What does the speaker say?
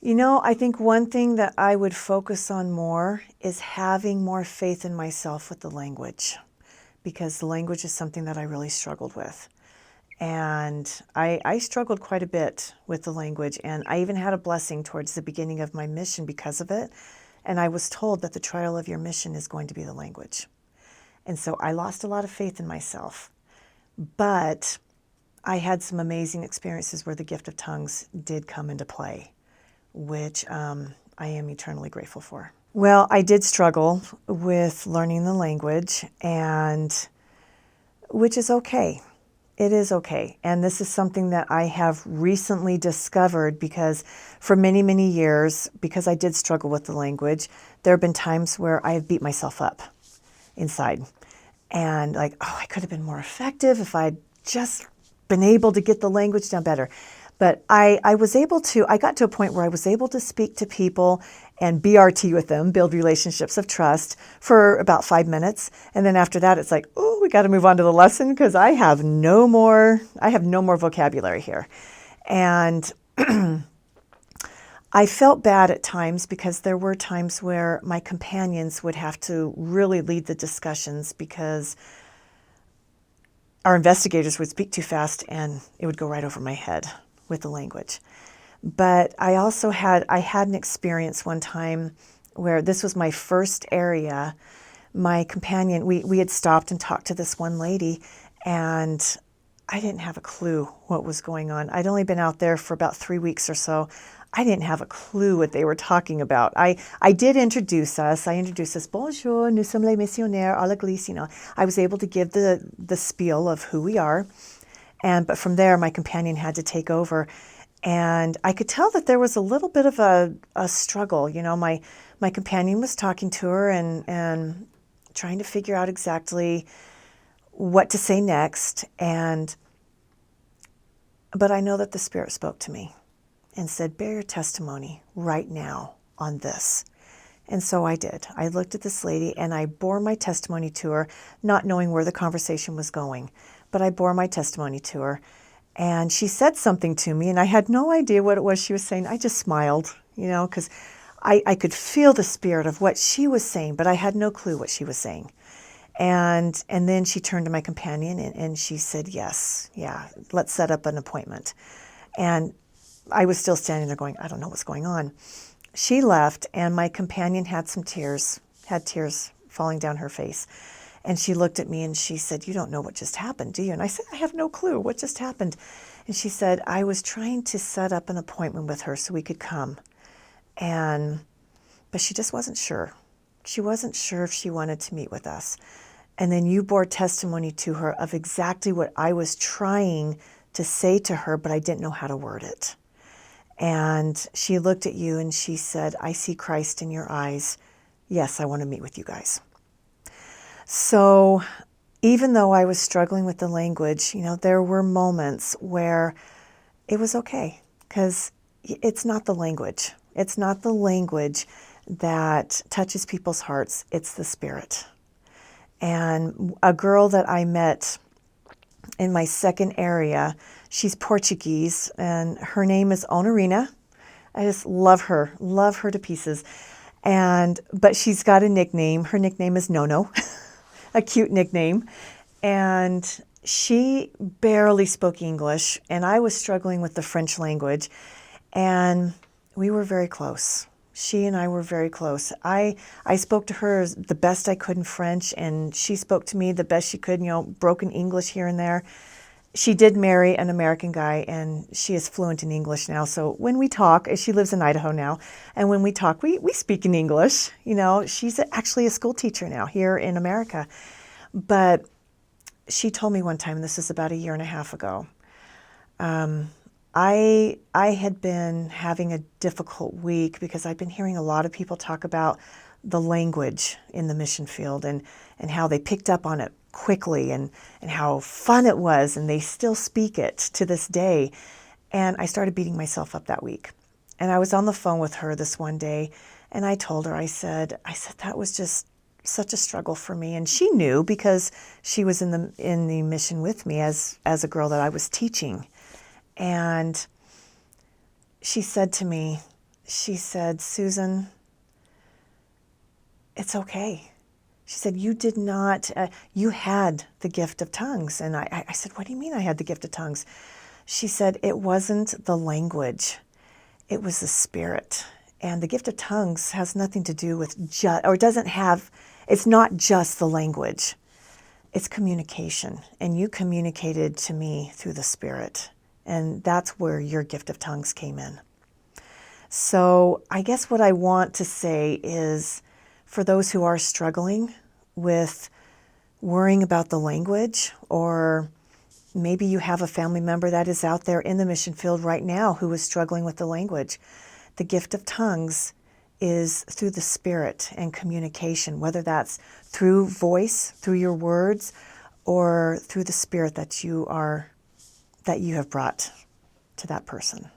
I think one thing that I would focus on more is having more faith in myself with the language, because the language is something that I really struggled with. And I struggled quite a bit with the language, and I even had a blessing towards the beginning of my mission because of it. And I was told that the trial of your mission is going to be the language. And so I lost a lot of faith in myself. But I had some amazing experiences where the gift of tongues did come into play, which I am eternally grateful for. Well, I did struggle with learning the language, and which is okay. It is okay. And this is something that I have recently discovered because for many, many years, because I did struggle with the language, there have been times where I have beat myself up inside. And like, oh, I could have been more effective if I'd just been able to get the language down better. But I was able to, I got to a point where I was able to speak to people and BRT with them, build relationships of trust for about 5 minutes. And then after that, it's like, oh, we got to move on to the lesson because I have no more vocabulary here. And I felt bad at times because there were times where my companions would have to really lead the discussions because our investigators would speak too fast and it would go right over my head with the language. But I had an experience one time where this was my first area. My companion, we had stopped and talked to this one lady, and I didn't have a clue what was going on. I'd only been out there for about 3 weeks or so. I didn't have a clue what they were talking about. I did introduce us. I introduced us, bonjour, nous sommes les missionnaires à l'église. I was able to give the spiel of who we are. But from there, my companion had to take over. And I could tell that there was a little bit of a struggle. My companion was talking to her and trying to figure out exactly what to say next. But I know that the Spirit spoke to me and said, bear your testimony right now on this. And so I did. I looked at this lady and I bore my testimony to her, not knowing where the conversation was going. But I bore my testimony to her. And she said something to me, and I had no idea what it was she was saying. I just smiled, because I could feel the spirit of what she was saying, but I had no clue what she was saying. And then she turned to my companion and she said, yes, yeah, let's set up an appointment. And I was still standing there going, I don't know what's going on. She left, and my companion had tears falling down her face. And she looked at me and she said, you don't know what just happened, do you? And I said, I have no clue. What just happened? And she said, I was trying to set up an appointment with her so we could come. But she just wasn't sure. She wasn't sure if she wanted to meet with us. And then you bore testimony to her of exactly what I was trying to say to her, but I didn't know how to word it. And she looked at you and she said, I see Christ in your eyes. Yes, I want to meet with you guys. So even though I was struggling with the language, there were moments where it was okay because it's not the language. It's not the language that touches people's hearts. It's the Spirit. And a girl that I met in my second area, she's Portuguese, and her name is Honorina. I just love her to pieces. But she's got a nickname. Her nickname is Nono. A cute nickname. And she barely spoke English, and I was struggling with the French language, and we were very close. She and I were very close. I spoke to her the best I could in French, and she spoke to me the best she could, broken English here and there. She did marry an American guy, and she is fluent in English now. So when we talk, she lives in Idaho now, and when we talk, we speak in English. She's actually a school teacher now here in America. But she told me one time, and this is about 1.5 years ago, I had been having a difficult week because I'd been hearing a lot of people talk about the language in the mission field and how they picked up on it quickly and how fun it was, and they still speak it to this day. And I started beating myself up that week. And I was on the phone with her this one day, and I told her, I said, that was just such a struggle for me. And she knew because she was in the mission with me as a girl that I was teaching. And she said to me, she said, Susan, it's okay. She said, you did not, you had the gift of tongues. And I said, what do you mean I had the gift of tongues? She said, it wasn't the language, it was the spirit. And the gift of tongues has nothing to do with it's not just the language. It's communication. And you communicated to me through the spirit. And that's where your gift of tongues came in. So I guess what I want to say is, for those who are struggling with worrying about the language, or maybe you have a family member that is out there in the mission field right now who is struggling with the language, the gift of tongues is through the spirit and communication, whether that's through voice, through your words, or through the spirit that you have brought to that person.